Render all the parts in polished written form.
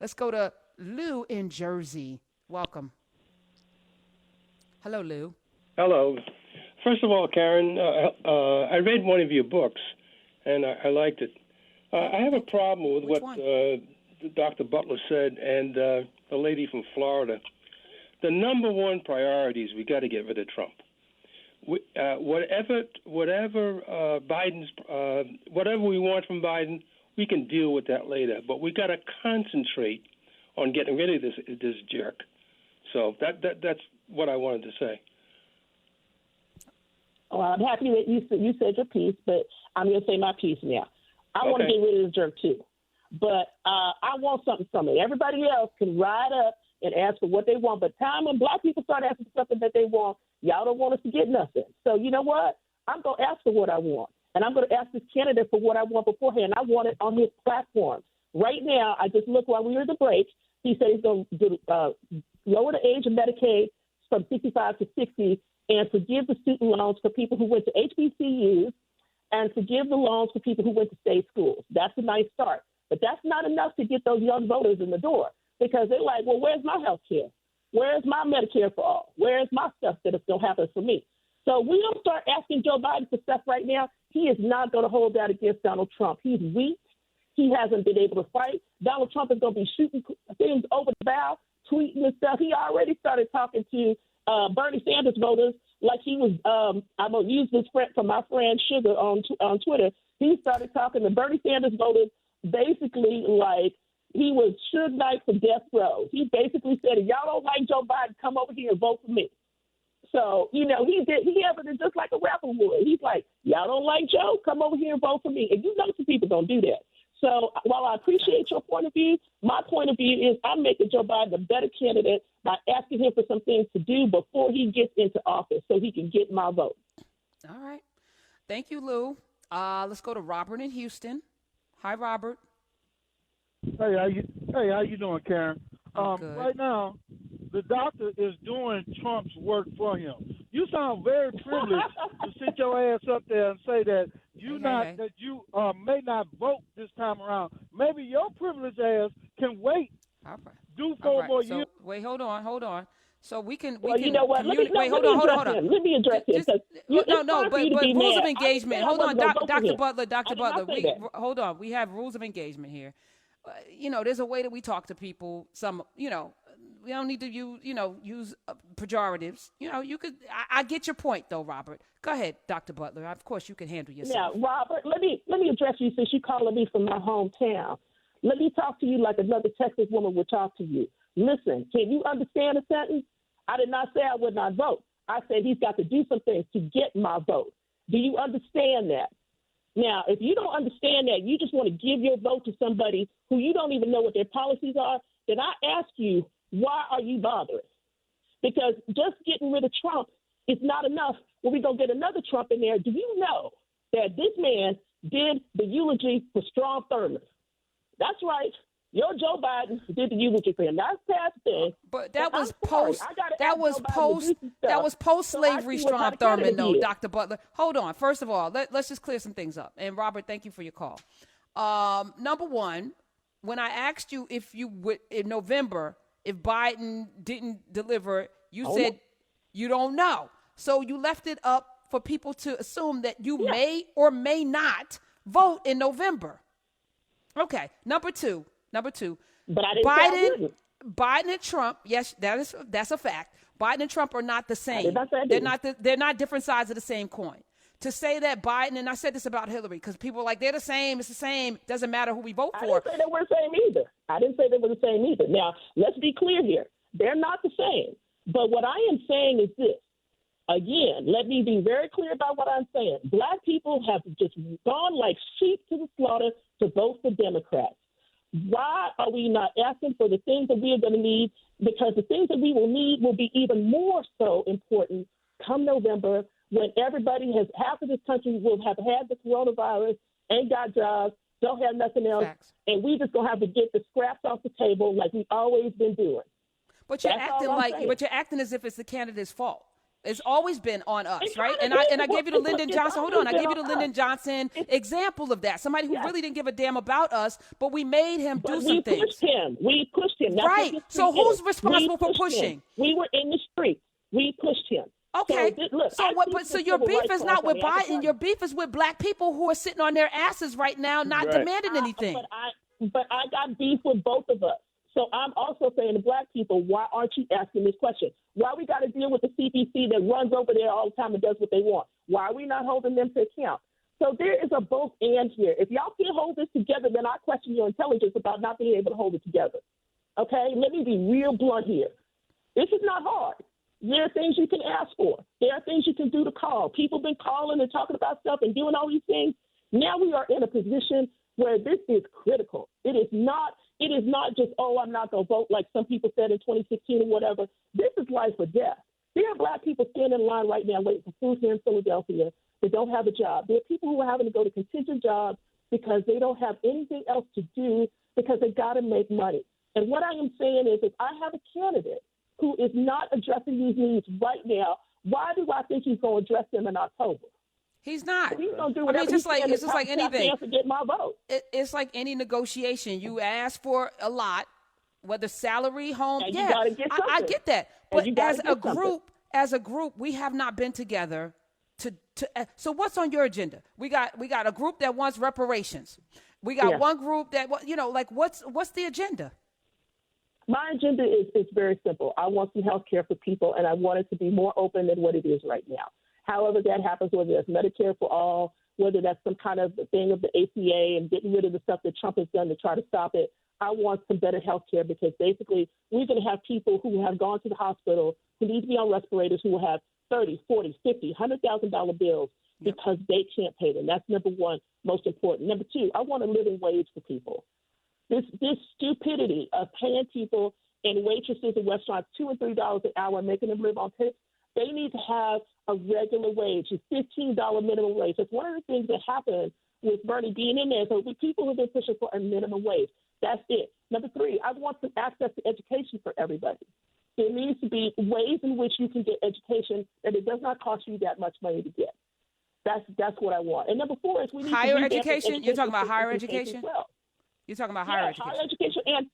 Let's go to Lou in Jersey. Welcome. Hello, Lou. Hello. First of all, Karen, I read one of your books, and I liked it. I have a problem with Which what one? Dr. Butler said and the lady from Florida. The number one priority is we got to get rid of Trump. Whatever Biden's, whatever we want from Biden, we can deal with that later. But we got to concentrate on getting rid of this jerk. So that's what I wanted to say. Well, I'm happy that you said your piece, but I'm going to say my piece now. I want to get rid of the jerk too, but I want something from it. Everybody else can ride up and ask for what they want, but time when black people start asking for something that they want, y'all don't want us to get nothing. So you know what? I'm going to ask for what I want, and I'm going to ask this candidate for what I want beforehand. I want it on his platform. Right now, I just looked while we were at the break. He said he's going to lower the age of Medicaid from 65 to 60 and forgive the student loans for people who went to HBCUs and forgive the loans for people who went to state schools. That's a nice start. But that's not enough to get those young voters in the door because they're like, well, where's my health care? Where's my Medicare for all? Where's my stuff that is going to happen for me? So we don't start asking Joe Biden for stuff right now. He is not going to hold that against Donald Trump. He's weak. He hasn't been able to fight. Donald Trump is going to be shooting things over the bow, tweeting and stuff. He already started talking to Bernie Sanders voters like he was, I'm going to use this from my friend Sugar on Twitter. He started talking to Bernie Sanders voters basically like he was Suge Knight for death row. He basically said, if y'all don't like Joe Biden, come over here and vote for me. So, he has it just like a rapper would. He's like, y'all don't like Joe? Come over here and vote for me. And you know some people don't do that. So while I appreciate your point of view, my point of view is I'm making Joe Biden a better candidate by asking him for some things to do before he gets into office so he can get my vote. All right. Thank you, Lou. Let's go to Robert in Houston. Hi, Robert. Hey, how you doing, Karen? Good. Right now, the doctor is doing Trump's work for him. You sound very privileged to sit your ass up there and say that that you may not vote this time around. Maybe your privileged ass can wait. All right. Do 4 more so, years. Wait, hold on. So we can. You know what? Hold on. Let me address him. But rules of engagement. Hold on, Dr. Butler. Hold on. We have rules of engagement here. There's a way that we talk to people. Some, we don't need to use pejoratives. You could. I get your point, though, Robert. Go ahead, Dr. Butler. Of course, you can handle yourself. Now, Robert, let me address you since you're calling me from my hometown. Let me talk to you like another Texas woman would talk to you. Listen, can you understand a sentence? I did not say I would not vote. I said he's got to do some things to get my vote. Do you understand that? Now, if you don't understand that, you just want to give your vote to somebody who you don't even know what their policies are, then I ask you, why are you bothering? Because just getting rid of Trump is not enough. When we go get another Trump in there, do you know that this man did the eulogy for Strom Thurmond? That's right. Your Joe Biden did the eulogy for him. That's past thing. But that was post. That was post slavery Strom Thurmond, though, Dr. Butler. Hold on. First of all, let's just clear some things up. And Robert, thank you for your call. Number one, when I asked you if you would in November, if Biden didn't deliver, you said you don't know. So you left it up for people to assume that you may or may not vote in November. Okay. Number two. But I didn't say I wouldn't. Biden and Trump, yes, that's a fact. Biden and Trump are not the same. They're not different sides of the same coin. To say that Biden, and I said this about Hillary, because people are like, they're the same, it's the same, doesn't matter who we vote for. I didn't say they were the same either. Now, let's be clear here. They're not the same. But what I am saying is this. Again, let me be very clear about what I'm saying. Black people have just gone like sheep to the slaughter to vote for Democrats. Why are we not asking for the things that we are going to need? Because the things that we will need will be even more so important come November when everybody half of this country will have had the coronavirus, ain't got jobs, don't have nothing else, and we just going to have to get the scraps off the table like we've always been doing. But you're acting as if it's the candidate's fault. It's always been on us, right? And I gave you the Lyndon Johnson. Hold on, I gave you the Lyndon Johnson example of that. Somebody who really didn't give a damn about us, but we made him do some things. We pushed him. That's right. So who's responsible for pushing? We were in the street. We pushed him. Okay. So your beef is not with Biden. Your beef is with black people who are sitting on their asses right now, not demanding anything. But I got beef with both of us. So I'm also saying to black people, why aren't you asking this question? Why we got to deal with the CPC that runs over there all the time and does what they want? Why are we not holding them to account? So there is a both and here. If y'all can't hold this together, then I question your intelligence about not being able to hold it together. Okay? Let me be real blunt here. This is not hard. There are things you can ask for. There are things you can do to call. People have been calling and talking about stuff and doing all these things. Now we are in a position where this is critical. It is not just, I'm not going to vote like some people said in 2016 or whatever. This is life or death. There are black people standing in line right now waiting for food here in Philadelphia that don't have a job. There are people who are having to go to contingent jobs because they don't have anything else to do because they got to make money. And what I am saying is if I have a candidate who is not addressing these needs right now, why do I think he's going to address them in October? He's not. He's going to do whatever it's just like anything. To get my vote. It's like any negotiation. You ask for a lot, whether salary, home. And yeah, I get that. But as a group, we have not been together to. So what's on your agenda? We got a group that wants reparations. We got one group that what's the agenda? My agenda is very simple. I want some health care for people, and I want it to be more open than what it is right now. However that happens, whether that's Medicare for all, whether that's some kind of thing of the ACA and getting rid of the stuff that Trump has done to try to stop it, I want some better health care because basically we're going to have people who have gone to the hospital who need to be on respirators who will have $30, $40, $50, $100,000 bills because they can't pay them. That's number one, most important. Number two, I want a living wage for people. This stupidity of paying people and waitresses in restaurants $2 and $3 an hour, making them live on tips, they need to have a regular wage, a $15 minimum wage. That's one of the things that happened with Bernie being in there. So people have been pushing for a minimum wage. That's it. Number three, I want some access to education for everybody. There needs to be ways in which you can get education that it does not cost you that much money to get. That's what I want. And number four is we need higher education. You're talking about higher education? Well. You're talking about higher education. Higher education and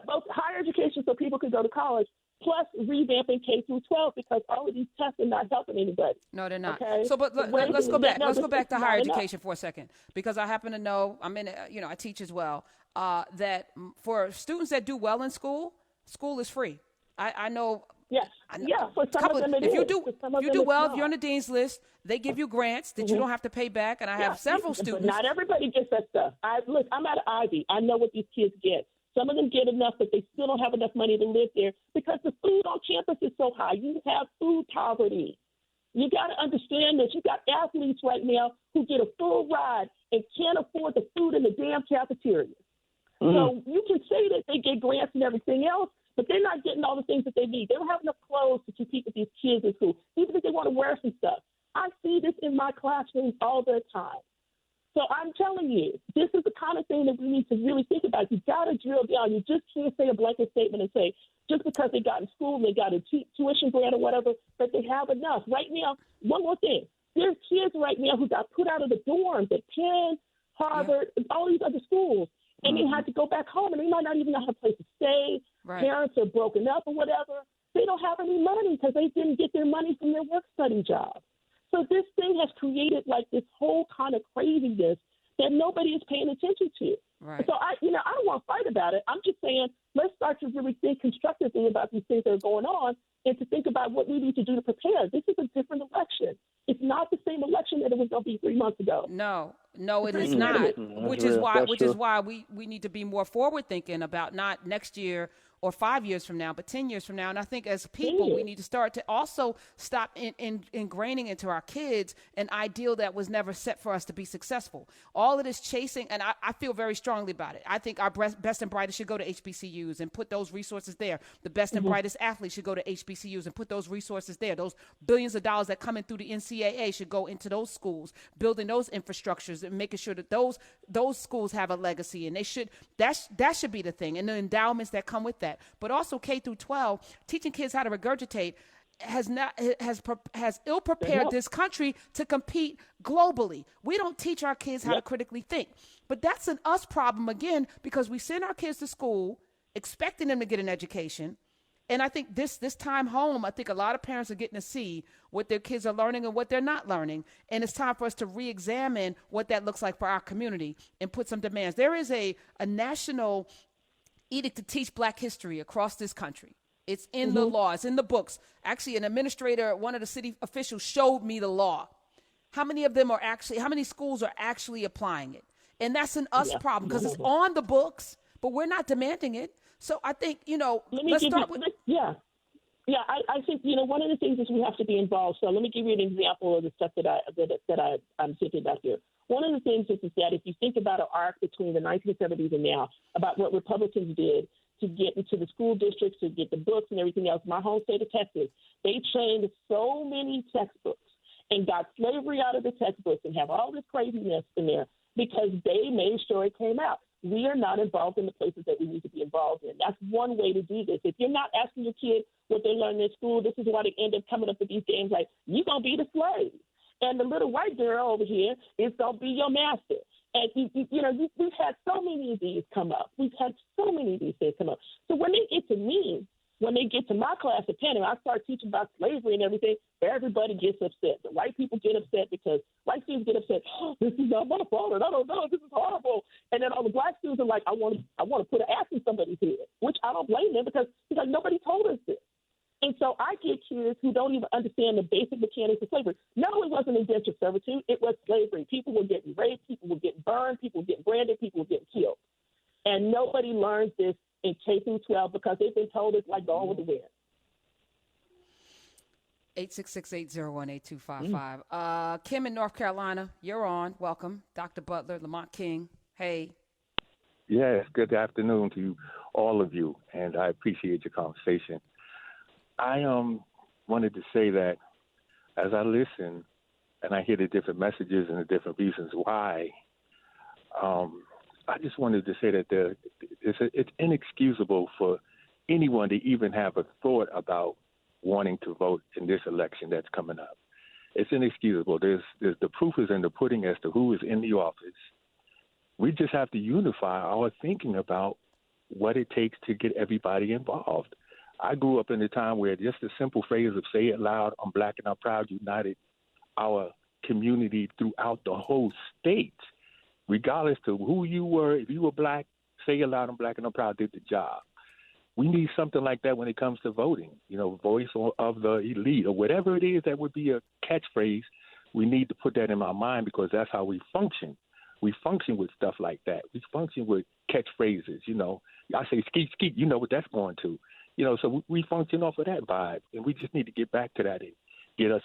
both higher education so people can go to college, plus revamping K through 12 because all of these tests are not helping anybody. No, they're not. Okay? So, but let's go back. Let's go back to higher education for a second because I happen to know I teach as well. That for students that do well in school is free. I know. Yes. For some of them it is. If you do well, if you're on the dean's list, they give you grants that you don't have to pay back. And I have several students. But not everybody gets that stuff. I'm at Ivy. I know what these kids get. Some of them get enough, but they still don't have enough money to live there because the food on campus is so high. You have food poverty. You got to understand that you got athletes right now who get a full ride and can't afford the food in the damn cafeteria. So you can say that they get grants and everything else, but they're not getting all the things that they need. They don't have enough clothes to compete with these kids in school, even if they want to wear some stuff. I see this in my classrooms all the time. So I'm telling you, this is the kind of thing that we need to really think about. You got to drill down. You just can't say a blanket statement and say just because they got in school and they got a tuition grant or whatever, that they have enough. Right now, one more thing. There's kids right now who got put out of the dorms at Penn, Harvard, and all these other schools, and they had to go back home, and they might not even have a place to stay. Right. Parents are broken up or whatever. They don't have any money because they didn't get their money from their work-study job. So this thing has created like this whole kind of craziness that nobody is paying attention to. Right. So I don't want to fight about it. I'm just saying let's start to really think constructively about these things that are going on and to think about what we need to do to prepare. This is a different election. It's not the same election that it was going to be 3 months ago. No, it is not. Which is why we need to be more forward thinking about not next year or 5 years from now, but 10 years from now. And I think as people, we need to start to also stop ingraining into our kids an ideal that was never set for us to be successful. All of this chasing, and I feel very strongly about it. I think our best and brightest should go to HBCUs and put those resources there. The best and brightest athletes should go to HBCUs and put those resources there. Those billions of dollars that come in through the NCAA should go into those schools, building those infrastructures and making sure that those schools have a legacy. And that should be the thing. And the endowments that come with that. But also K through 12, teaching kids how to regurgitate. has ill prepared this country to compete globally. We don't teach our kids how to critically think. But that's an us problem again, because we send our kids to school expecting them to get an education. And I think this time home, I think a lot of parents are getting to see what their kids are learning and what they're not learning. And it's time for us to re-examine what that looks like for our community and put some demands. There is a national edict to teach Black history across this country. It's in the law. It's in the books. Actually, an administrator, one of the city officials showed me the law. How many schools are actually applying it? And that's an us problem, because it's on the books, but we're not demanding it. So I think, let's start with... Yeah, I think, one of the things is we have to be involved. So let me give you an example of the stuff that I'm thinking about here. One of the things is that if you think about an arc between the 1970s and now, about what Republicans did to get into the school districts, to get the books and everything else, my home state of Texas, they trained so many textbooks and got slavery out of the textbooks and have all this craziness in there because they made sure it came out. We are not involved in the places that we need to be involved in. That's one way to do this. If you're not asking your kid what they learn in school, this is why they end up coming up with these games like, you're going to be the slave. And the little white girl over here is going to be your master. And, we've had so many of these come up. We've had so many of these things come up. So when they get to me, when they get to my class at Penn and I start teaching about slavery and everything, everybody gets upset. The white people get upset because white students get upset. Oh, this is not my fault, and I don't know. This is horrible. And then all the Black students are like, I want to put an axe in somebody's head, which I don't blame them because nobody told us this. And so I get kids who don't even understand the basic mechanics of slavery. No, it wasn't indentured servitude. It was slavery. People were getting raped. People were getting burned. People were getting branded. People were getting killed. And nobody learns this in K through 12 because they've been told it's like going with the wind. 866-801-8255. Kim in North Carolina, you're on. Welcome. Dr. Butler, Lamont King. Hey. Yes, good afternoon to all of you, and I appreciate your conversation. I wanted to say that as I listen and I hear the different messages and the different reasons why, I just wanted to say that it's inexcusable for anyone to even have a thought about wanting to vote in this election that's coming up. It's inexcusable. There's the proof is in the pudding as to who is in the office. We just have to unify our thinking about what it takes to get everybody involved. I grew up in a time where just the simple phrase of say it loud, I'm Black and I'm proud, united our community throughout the whole state. Regardless to who you were, if you were Black, say it loud, I'm Black and I'm proud, did the job. We need something like that when it comes to voting, voice of the elite or whatever it is that would be a catchphrase. We need to put that in our mind because that's how we function. We function with stuff like that. We function with catchphrases, I say skeet, skeet, you know what that's going to. So we function off of that vibe, and we just need to get back to that and get us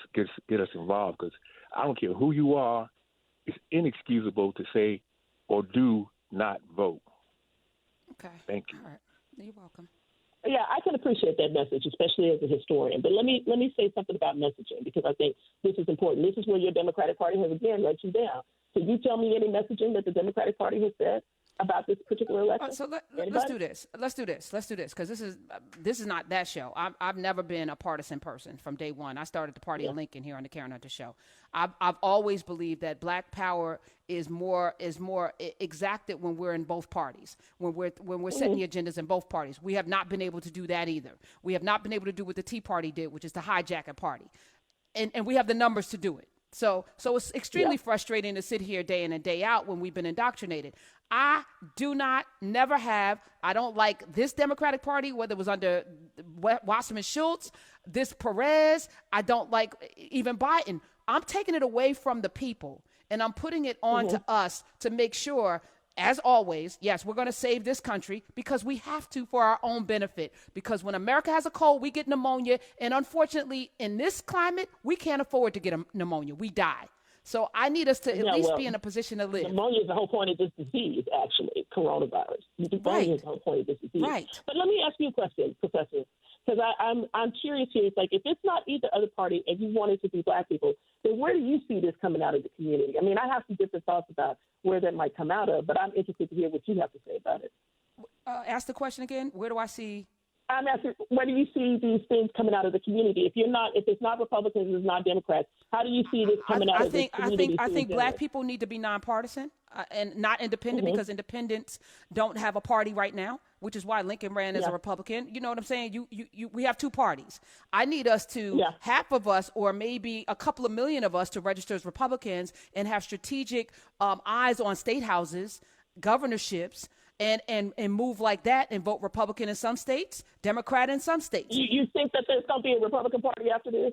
involved because I don't care who you are. It's inexcusable to say or do not vote. Okay. Thank you. All right. You're welcome. Yeah, I can appreciate that message, especially as a historian. But let me say something about messaging because I think this is important. This is where your Democratic Party has, again, let you down. Can you tell me any messaging that the Democratic Party has said about this particular election? So let's do this. Let's do this because this is not that show. I've never been a partisan person from day one. I started the Party of Lincoln here on the Karen Hunter Show. I've always believed that Black power is more exacted when we're in both parties, when we're setting the agendas in both parties. We have not been able to do that either. We have not been able to do what the Tea Party did, which is to hijack a party, and we have the numbers to do it. So it's extremely frustrating to sit here day in and day out when we've been indoctrinated. I never have. I don't like this Democratic Party, whether it was under Wasserman Schultz, this Perez. I don't like even Biden. I'm taking it away from the people, and I'm putting it on to us to make sure, as always, yes, we're going to save this country because we have to for our own benefit. Because when America has a cold, we get pneumonia. And unfortunately, in this climate, we can't afford to get a pneumonia. We die. So I need us to at least be in a position to live. Pneumonia is the whole point of this disease, actually, coronavirus. Pneumonia is the whole point of this disease. Right. But let me ask you a question, Professor, because I'm curious here. It's like if it's not either other party and you want it to be Black people, then where do you see this coming out of the community? I mean, I have some different thoughts about where that might come out of, but I'm interested to hear what you have to say about it. Ask the question again. Where do I see? I'm asking, where do you see these things coming out of the community? If it's not Republicans, it's not Democrats, how do you see this coming out of the community? I think black people need to be nonpartisan and not independent, because independents don't have a party right now, which is why Lincoln ran as a Republican. You know what I'm saying? We have two parties. I need us to, half of us or maybe a couple of million of us, to register as Republicans and have strategic eyes on state houses, governorships, and move like that and vote Republican in some states, Democrat in some states. You think that there's going to be a Republican Party after this?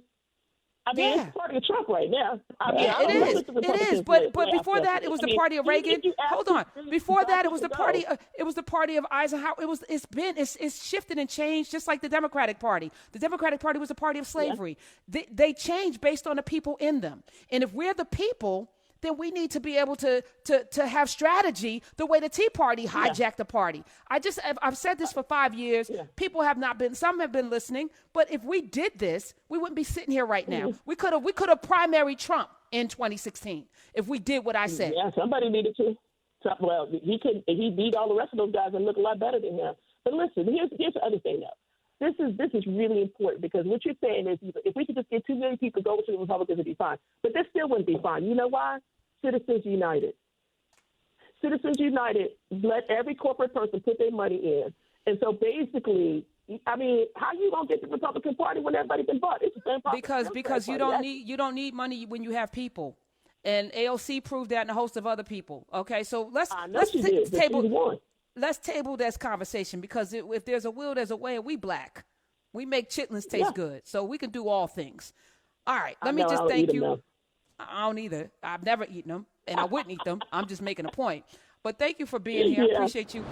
I mean, it's part of Trump right now. It is. But before that, it was the party of Reagan. Hold on. Before that, it was the party. It was the party of Eisenhower. It's shifted and changed, just like the Democratic Party. The Democratic Party was the party of slavery. They changed based on the people in them. And if we're the people, then we need to be able to have strategy the way the Tea Party hijacked the party. I've said this for 5 years. People have not been, some have been listening, but if we did this, we wouldn't be sitting here right now. We could have primaried Trump in 2016 if we did what I said. Yeah, somebody needed to. Well, he beat all the rest of those guys and looked a lot better than him. But listen, here's the other thing though. This is really important, because what you're saying is if we could just get 2 million people to go to the Republicans, it'd be fine. But this still wouldn't be fine. You know why? Citizens United. Citizens United let every corporate person put their money in. And so basically, I mean, how you going to get the Republican Party when everybody's been bought? It's the same problem. Because you don't need money when you have people. And AOC proved that, and a host of other people. Okay, so let's table this conversation, because if there's a will, there's a way, and we black. We make chitlins taste good, so we can do all things. All right, let me just thank you. I don't either. I've never eaten them, and I wouldn't eat them. I'm just making a point. But thank you for being here. I appreciate you.